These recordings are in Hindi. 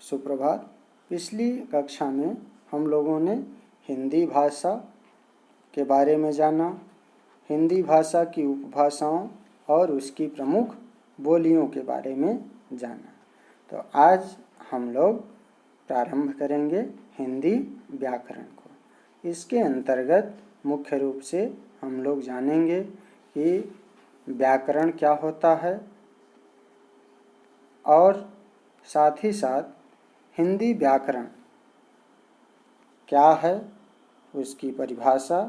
सुप्रभात। पिछली कक्षा में हम लोगों ने हिंदी भाषा के बारे में जाना, हिंदी भाषा की उपभाषाओं और उसकी प्रमुख बोलियों के बारे में जाना। तो आज हम लोग प्रारंभ करेंगे हिंदी व्याकरण को। इसके अंतर्गत मुख्य रूप से हम लोग जानेंगे कि व्याकरण क्या होता है और साथ ही साथ हिंदी व्याकरण क्या है, उसकी परिभाषा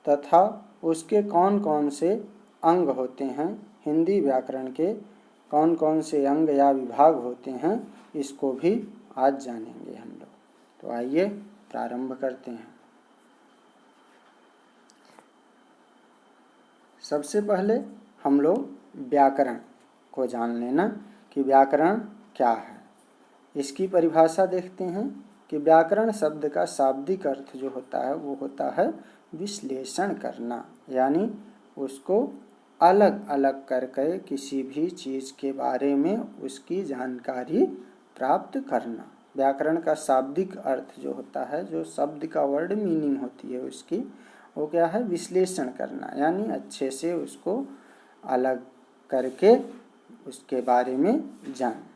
तथा उसके कौन कौन से अंग होते हैं, हिंदी व्याकरण के कौन कौन से अंग या विभाग होते हैं, इसको भी आज जानेंगे हम लोग। तो आइए प्रारंभ करते हैं। सबसे पहले हम लोग व्याकरण को जान लेना कि व्याकरण क्या है। इसकी परिभाषा देखते हैं कि व्याकरण शब्द का शाब्दिक अर्थ जो होता है वो होता है विश्लेषण करना, यानी उसको अलग अलग करके किसी भी चीज़ के बारे में उसकी जानकारी प्राप्त करना। व्याकरण का शाब्दिक अर्थ जो होता है, जो शब्द का वर्ड मीनिंग होती है उसकी, वो क्या है? विश्लेषण करना, यानी अच्छे से उसको अलग करके उसके बारे में जानना।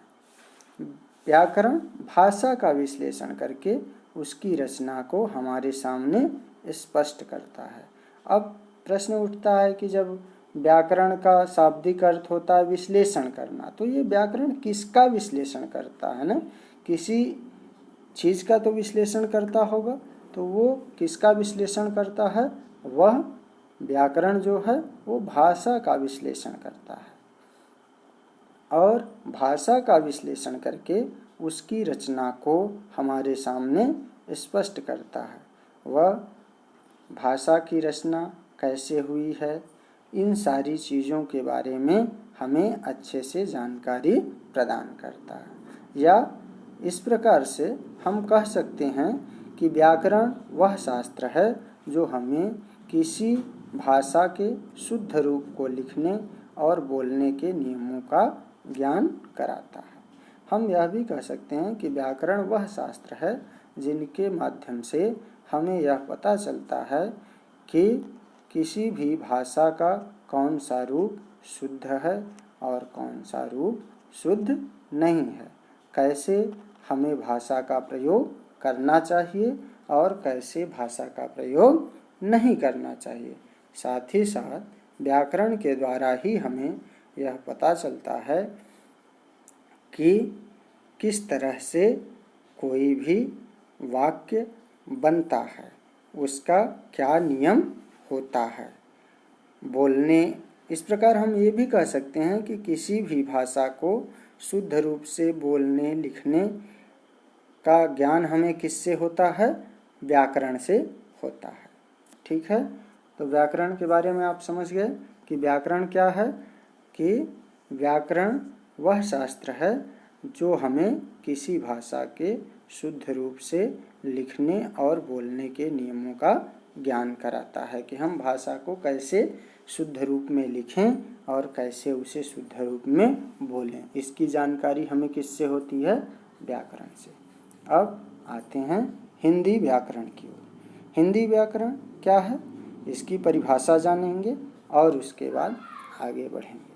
व्याकरण भाषा का विश्लेषण करके उसकी रचना को हमारे सामने स्पष्ट करता है। अब प्रश्न उठता है कि जब व्याकरण का शाब्दिक अर्थ होता है विश्लेषण करना, तो ये व्याकरण किसका विश्लेषण करता है ना? किसी चीज़ का तो विश्लेषण करता होगा, तो वो किसका विश्लेषण करता है? वह व्याकरण जो है वो भाषा का विश्लेषण करता है और भाषा का विश्लेषण करके उसकी रचना को हमारे सामने स्पष्ट करता है। वह भाषा की रचना कैसे हुई है, इन सारी चीज़ों के बारे में हमें अच्छे से जानकारी प्रदान करता है। या इस प्रकार से हम कह सकते हैं कि व्याकरण वह शास्त्र है जो हमें किसी भाषा के शुद्ध रूप को लिखने और बोलने के नियमों का ज्ञान कराता है। हम यह भी कह सकते हैं कि व्याकरण वह शास्त्र है जिनके माध्यम से हमें यह पता चलता है कि किसी भी भाषा का कौन सा रूप शुद्ध है और कौन सा रूप शुद्ध नहीं है, कैसे हमें भाषा का प्रयोग करना चाहिए और कैसे भाषा का प्रयोग नहीं करना चाहिए। साथ ही साथ व्याकरण के द्वारा ही हमें यह पता चलता है कि किस तरह से कोई भी वाक्य बनता है, उसका क्या नियम होता है बोलने। इस प्रकार हम ये भी कह सकते हैं कि किसी भी भाषा को शुद्ध रूप से बोलने लिखने का ज्ञान हमें किससे होता है? व्याकरण से होता है। ठीक है, तो व्याकरण के बारे में आप समझ गए कि व्याकरण क्या है, कि व्याकरण वह शास्त्र है जो हमें किसी भाषा के शुद्ध रूप से लिखने और बोलने के नियमों का ज्ञान कराता है कि हम भाषा को कैसे शुद्ध रूप में लिखें और कैसे उसे शुद्ध रूप में बोलें। इसकी जानकारी हमें किससे होती है? व्याकरण से। अब आते हैं हिंदी व्याकरण की ओर। हिंदी व्याकरण क्या है, इसकी परिभाषा जानेंगे और उसके बाद आगे बढ़ेंगे।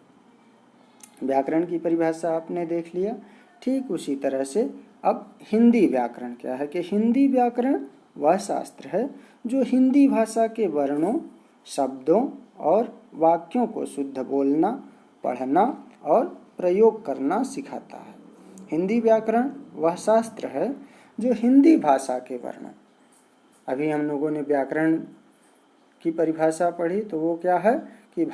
व्याकरण की परिभाषा आपने देख लिया, ठीक उसी तरह से अब हिंदी व्याकरण क्या है कि हिंदी व्याकरण वह शास्त्र है जो हिंदी भाषा के वर्णों, शब्दों और वाक्यों को शुद्ध बोलना, पढ़ना और प्रयोग करना सिखाता है। हिंदी व्याकरण वह शास्त्र है जो हिंदी भाषा के वर्ण, अभी हम लोगों ने व्याकरण की परिभाषा पढ़ी, तो वो क्या है कि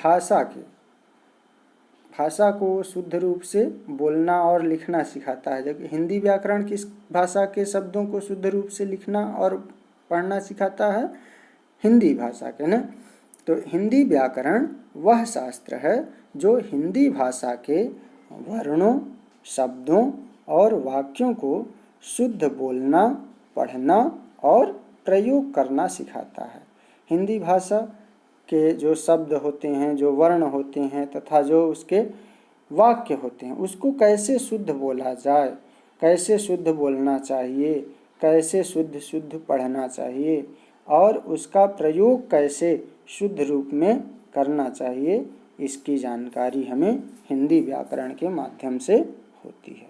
भाषा को शुद्ध रूप से बोलना और लिखना सिखाता है। जबकि हिंदी व्याकरण किस भाषा के शब्दों को शुद्ध रूप से लिखना और पढ़ना सिखाता है? हिंदी भाषा के ना। तो हिंदी व्याकरण वह शास्त्र है जो हिंदी भाषा के वर्णों, शब्दों और वाक्यों को शुद्ध बोलना, पढ़ना और प्रयोग करना सिखाता है। हिंदी भाषा के जो शब्द होते हैं, जो वर्ण होते हैं तथा जो उसके वाक्य होते हैं, उसको कैसे शुद्ध बोला जाए, कैसे शुद्ध बोलना चाहिए, कैसे शुद्ध शुद्ध पढ़ना चाहिए और उसका प्रयोग कैसे शुद्ध रूप में करना चाहिए, इसकी जानकारी हमें हिंदी व्याकरण के माध्यम से होती है।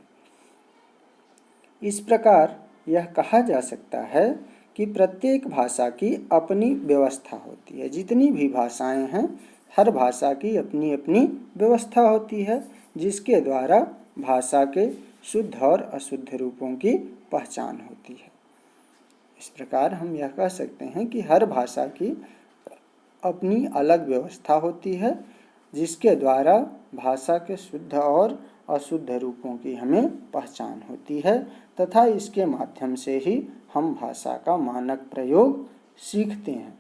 इस प्रकार यह कहा जा सकता है कि प्रत्येक भाषा की अपनी व्यवस्था होती है। जितनी भी भाषाएं हैं, हर भाषा की अपनी अपनी व्यवस्था होती है, जिसके द्वारा भाषा के शुद्ध और अशुद्ध रूपों की पहचान होती है। इस प्रकार हम यह कह सकते हैं कि हर भाषा की अपनी अलग व्यवस्था होती है, जिसके द्वारा भाषा के शुद्ध और अशुद्ध रूपों की हमें पहचान होती है तथा इसके माध्यम से ही हम भाषा का मानक प्रयोग सीखते हैं।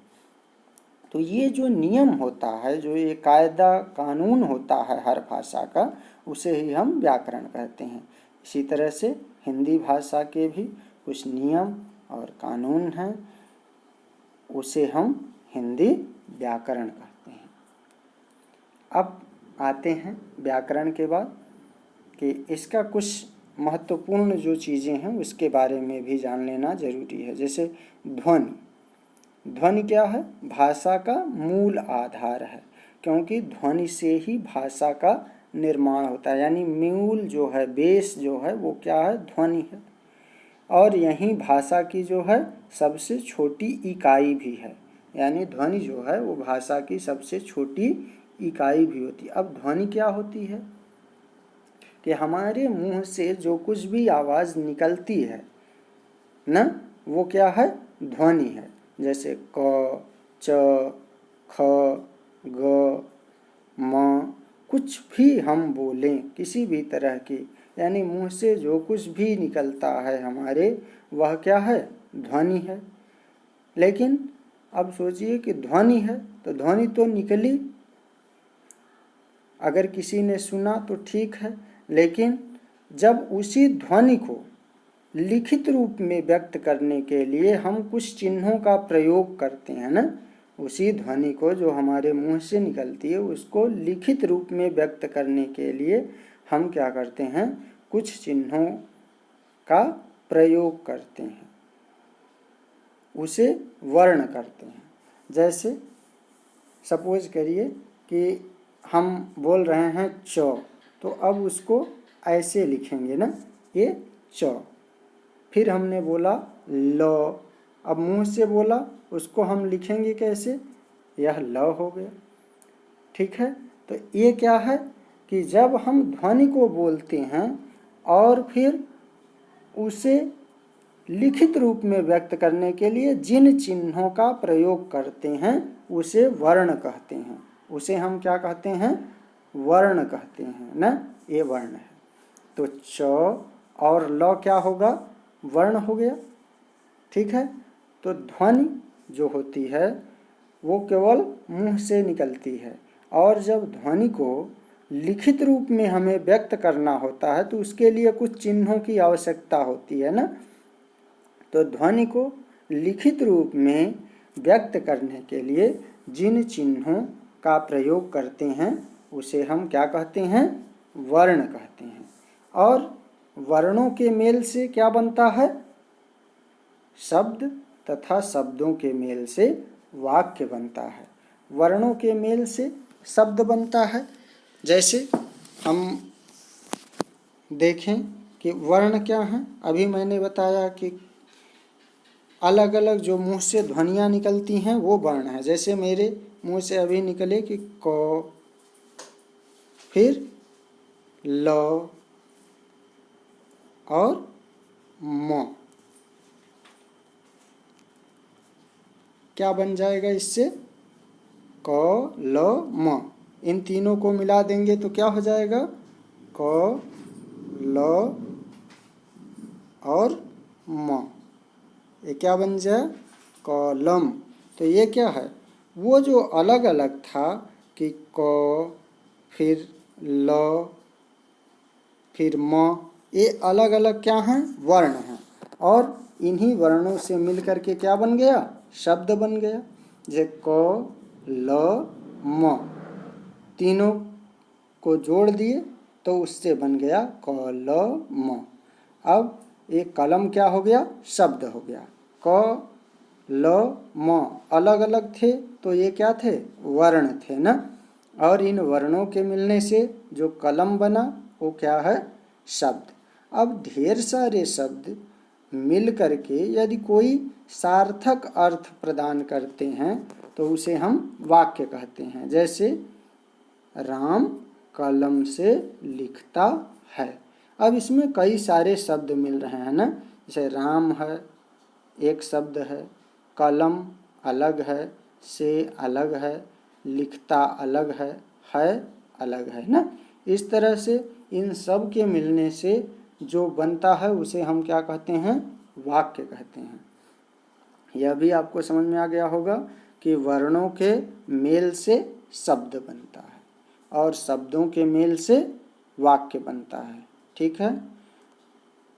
तो ये जो नियम होता है, जो ये कायदा कानून होता है हर भाषा का, उसे ही हम व्याकरण कहते हैं। इसी तरह से हिंदी भाषा के भी कुछ नियम और कानून हैं, उसे हम हिंदी व्याकरण कहते हैं। अब आते हैं व्याकरण के बाद कि इसका कुछ महत्वपूर्ण जो चीज़ें हैं उसके बारे में भी जान लेना जरूरी है। जैसे ध्वनि। ध्वनि क्या है? भाषा का मूल आधार है, क्योंकि ध्वनि से ही भाषा का निर्माण होता है। यानी मूल जो है, बेस जो है, वो क्या है? ध्वनि है। और यही भाषा की जो है सबसे छोटी इकाई भी है। यानी ध्वनि जो है वो भाषा की सबसे छोटी इकाई भी होती है। अब ध्वनि क्या होती है कि हमारे मुंह से जो कुछ भी आवाज़ निकलती है ना, वो क्या है? ध्वनि है। जैसे क, च, ख, ग, म, कुछ भी हम बोलें किसी भी तरह की, यानी मुंह से जो कुछ भी निकलता है हमारे, वह क्या है? ध्वनि है। लेकिन अब सोचिए कि ध्वनि है तो ध्वनि तो निकली, अगर किसी ने सुना तो ठीक है, लेकिन जब उसी ध्वनि को लिखित रूप में व्यक्त करने के लिए हम कुछ चिन्हों का प्रयोग करते हैं ना, उसी ध्वनि को जो हमारे मुंह से निकलती है उसको लिखित रूप में व्यक्त करने के लिए हम क्या करते हैं? कुछ चिन्हों का प्रयोग करते हैं, उसे वर्ण करते हैं। जैसे सपोज करिए कि हम बोल रहे हैं च, तो अब उसको ऐसे लिखेंगे ना, ये च। फिर हमने बोला ल, अब मुंह से बोला, उसको हम लिखेंगे कैसे? यह ल हो गया। ठीक है, तो ये क्या है कि जब हम ध्वनि को बोलते हैं और फिर उसे लिखित रूप में व्यक्त करने के लिए जिन चिन्हों का प्रयोग करते हैं उसे वर्ण कहते हैं। उसे हम क्या कहते हैं? वर्ण कहते हैं ना, ये वर्ण है। तो च और ल क्या होगा? वर्ण हो गया। ठीक है, तो ध्वनि जो होती है वो केवल मुंह से निकलती है, और जब ध्वनि को लिखित रूप में हमें व्यक्त करना होता है तो उसके लिए कुछ चिन्हों की आवश्यकता होती है ना। तो ध्वनि को लिखित रूप में व्यक्त करने के लिए जिन चिन्हों का प्रयोग करते हैं उसे हम क्या कहते हैं? वर्ण कहते हैं। और वर्णों के मेल से क्या बनता है? शब्द, तथा शब्दों के मेल से वाक्य बनता है। वर्णों के मेल से शब्द बनता है। जैसे हम देखें कि वर्ण क्या हैं। अभी मैंने बताया कि अलग अलग जो मुंह से ध्वनियाँ निकलती हैं वो वर्ण है। जैसे मेरे मुंह से अभी निकले कि क, फिर ल और म, क्या बन जाएगा इससे? क, ल, म। इन तीनों को मिला देंगे तो क्या हो जाएगा? क, ल और म। ये क्या बन जाए? कलम। तो ये क्या है? वो जो अलग अलग था कि क, फिर ल, फिर म, ये अलग अलग क्या हैं? वर्ण हैं। और इन्हीं वर्णों से मिलकर के क्या बन गया? शब्द बन गया। जे क, ल, म, तीनों को जोड़ दिए तो उससे बन गया कलम। अब एक कलम क्या हो गया, शब्द हो गया। क ल म अलग अलग थे तो ये क्या थे, वर्ण थे ना। और इन वर्णों के मिलने से जो कलम बना वो क्या है, शब्द। अब ढेर सारे शब्द मिल करके यदि कोई सार्थक अर्थ प्रदान करते हैं तो उसे हम वाक्य कहते हैं। जैसे राम कलम से लिखता है। अब इसमें कई सारे शब्द मिल रहे हैं ना, जैसे राम है एक शब्द है, कलम अलग है, से अलग है, लिखता अलग है अलग है ना। इस तरह से इन सब के मिलने से जो बनता है उसे हम क्या कहते हैं, वाक्य कहते हैं। यह भी आपको समझ में आ गया होगा कि वर्णों के मेल से शब्द बनता है और शब्दों के मेल से वाक्य बनता है। ठीक है।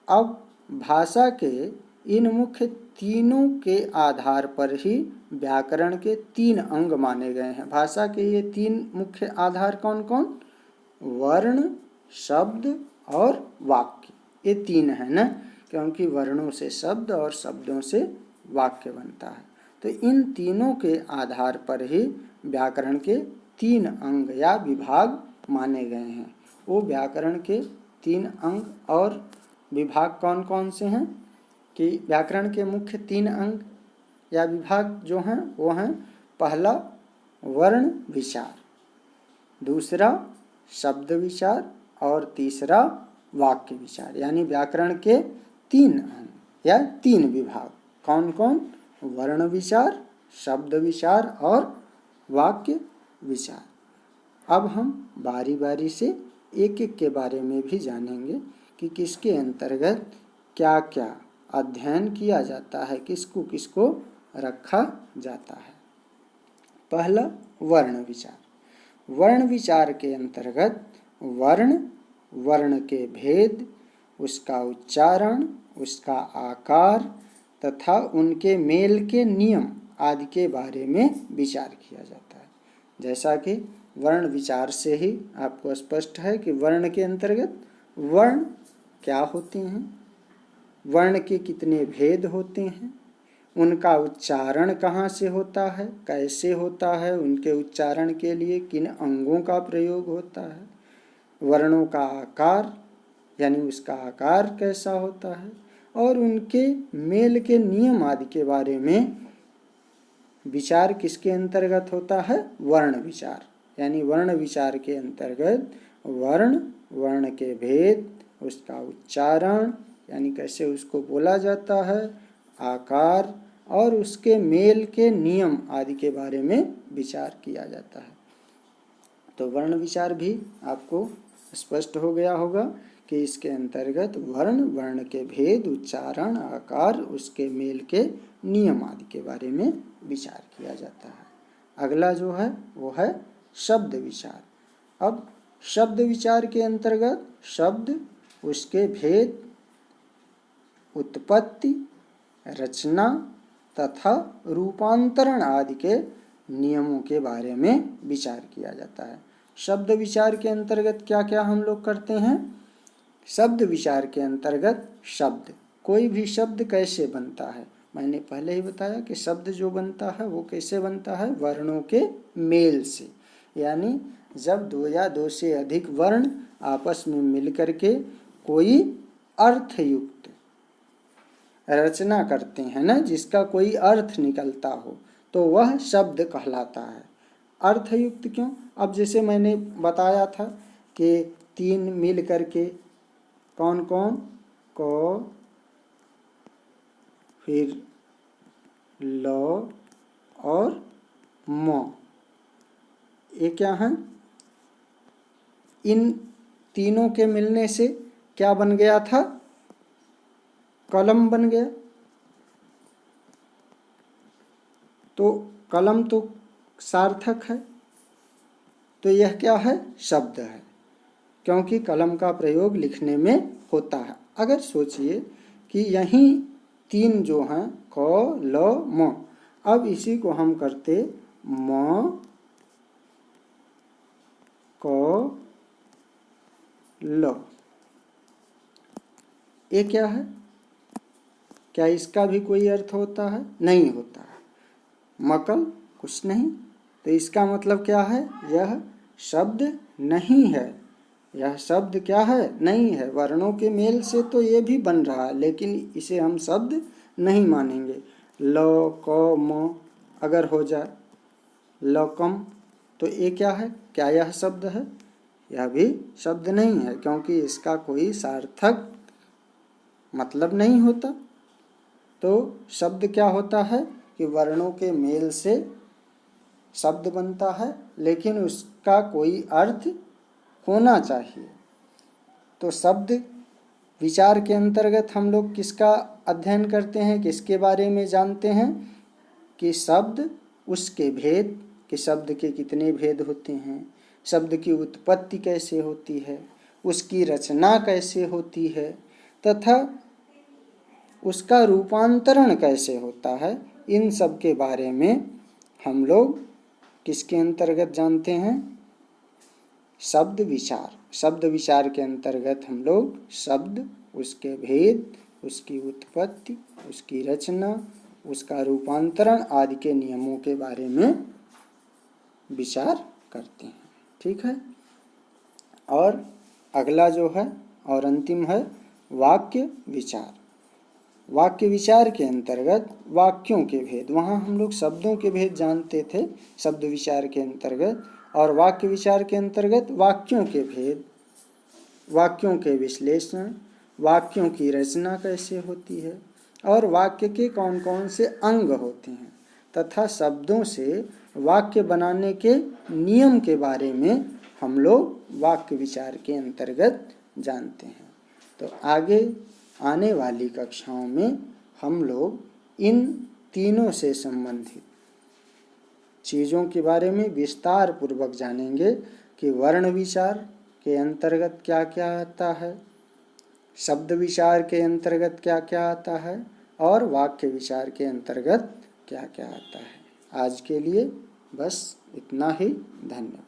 अब भाषा के इन मुख्य तीनों के आधार पर ही व्याकरण के 3 अंग माने गए हैं। भाषा के ये 3 मुख्य आधार कौन कौन, वर्ण, शब्द और वाक्य, ये 3 है ना, क्योंकि वर्णों से शब्द और शब्दों से वाक्य बनता है। तो इन तीनों के आधार पर ही व्याकरण के 3 अंग या विभाग माने गए हैं। वो व्याकरण के 3 अंग और विभाग कौन कौन से हैं कि व्याकरण के मुख्य 3 अंग या विभाग जो हैं वो हैं, पहला वर्ण विचार, दूसरा शब्द विचार और तीसरा वाक्य विचार। यानी व्याकरण के 3 अंग या 3 विभाग कौन कौन, वर्ण विचार, शब्द विचार और वाक्य विचार। अब हम बारी बारी से एक एक के बारे में भी जानेंगे कि किसके अंतर्गत क्या क्या अध्ययन किया जाता है, किसको किसको रखा जाता है। पहला वर्ण विचार। वर्ण विचार के अंतर्गत वर्ण, वर्ण के भेद, उसका उच्चारण, उसका आकार तथा उनके मेल के नियम आदि के बारे में विचार किया जाता है। जैसा कि वर्ण विचार से ही आपको स्पष्ट है कि वर्ण के अंतर्गत वर्ण क्या होते हैं, वर्ण के कितने भेद होते हैं, उनका उच्चारण कहाँ से होता है, कैसे होता है, उनके उच्चारण के लिए किन अंगों का प्रयोग होता है, वर्णों का आकार यानी उसका आकार कैसा होता है, और उनके मेल के नियम आदि के बारे में विचार किसके अंतर्गत होता है, वर्ण विचार। यानी वर्ण विचार के अंतर्गत वर्ण, वर्ण के भेद, उसका उच्चारण यानी कैसे उसको बोला जाता है, आकार और उसके मेल के नियम आदि के बारे में विचार किया जाता है। तो वर्ण विचार भी आपको स्पष्ट हो गया होगा कि इसके अंतर्गत वर्ण, वर्ण के भेद, उच्चारण, आकार, उसके मेल के नियम आदि के बारे में विचार किया जाता है। अगला जो है वो है शब्द विचार। अब शब्द विचार के अंतर्गत शब्द, उसके भेद, उत्पत्ति, रचना तथा रूपांतरण आदि के नियमों के बारे में विचार किया जाता है। शब्द विचार के अंतर्गत क्या क्या हम लोग करते हैं, शब्द विचार के अंतर्गत शब्द, कोई भी शब्द कैसे बनता है, मैंने पहले ही बताया कि शब्द जो बनता है वो कैसे बनता है, वर्णों के मेल से। यानी जब 2 या 2 से अधिक वर्ण आपस में मिलकर के कोई अर्थयुक्त रचना करते हैं ना, जिसका कोई अर्थ निकलता हो तो वह शब्द कहलाता है। अर्थयुक्त क्यों, अब जैसे मैंने बताया था कि 3 मिल करके कौन कौन, क, फिर ल और म, ये क्या हैं, इन तीनों के मिलने से क्या बन गया था, कलम बन गया। तो कलम तो सार्थक है, तो यह क्या है, शब्द है, क्योंकि कलम का प्रयोग लिखने में होता है। अगर सोचिए कि यही 3 जो हैं क, ल, म, अब इसी को हम करते म, क, ल, ये क्या है? क्या इसका भी कोई अर्थ होता है? नहीं होता है। मकल कुछ नहीं, तो इसका मतलब क्या है? यह शब्द नहीं है। यह शब्द क्या है? नहीं है। वर्णों के मेल से तो ये भी बन रहा है, लेकिन इसे हम शब्द नहीं मानेंगे। ल क म अगर हो जाए लकम, तो ये क्या है? क्या यह शब्द है? यह भी शब्द नहीं है, क्योंकि इसका कोई सार्थक मतलब नहीं होता। तो शब्द क्या होता है कि वर्णों के मेल से शब्द बनता है, लेकिन उसका कोई अर्थ होना चाहिए। तो शब्द विचार के अंतर्गत हम लोग किसका अध्ययन करते हैं, किसके बारे में जानते हैं? कि शब्द, उसके भेद, कि शब्द के कितने भेद होते हैं, शब्द की उत्पत्ति कैसे होती है, उसकी रचना कैसे होती है, तथा उसका रूपांतरण कैसे होता है। इन सब के बारे में हम लोग किसके अंतर्गत जानते हैं? शब्द विचार। शब्द विचार के अंतर्गत हम लोग शब्द, उसके भेद, उसकी उत्पत्ति, उसकी रचना, उसका रूपांतरण आदि के नियमों के बारे में विचार करते हैं। ठीक है। और अगला जो है और अंतिम है वाक्य विचार। वाक्य विचार के अंतर्गत वाक्यों के भेद, वहाँ हम लोग शब्दों के भेद जानते थे शब्द विचार के अंतर्गत, और वाक्य विचार के अंतर्गत वाक्यों के भेद, वाक्यों के विश्लेषण, वाक्यों की रचना कैसे होती है, और वाक्य के कौन कौन से अंग होते हैं, तथा शब्दों से वाक्य बनाने के नियम के बारे में हम लोग वाक्य विचार के अंतर्गत जानते हैं। तो आगे आने वाली कक्षाओं में हम लोग इन तीनों से संबंधित चीज़ों के बारे में विस्तार पूर्वक जानेंगे कि वर्ण विचार के अंतर्गत क्या क्या आता है, शब्द विचार के अंतर्गत क्या क्या आता है, और वाक्य विचार के अंतर्गत क्या क्या आता है। आज के लिए बस इतना ही। धन्यवाद।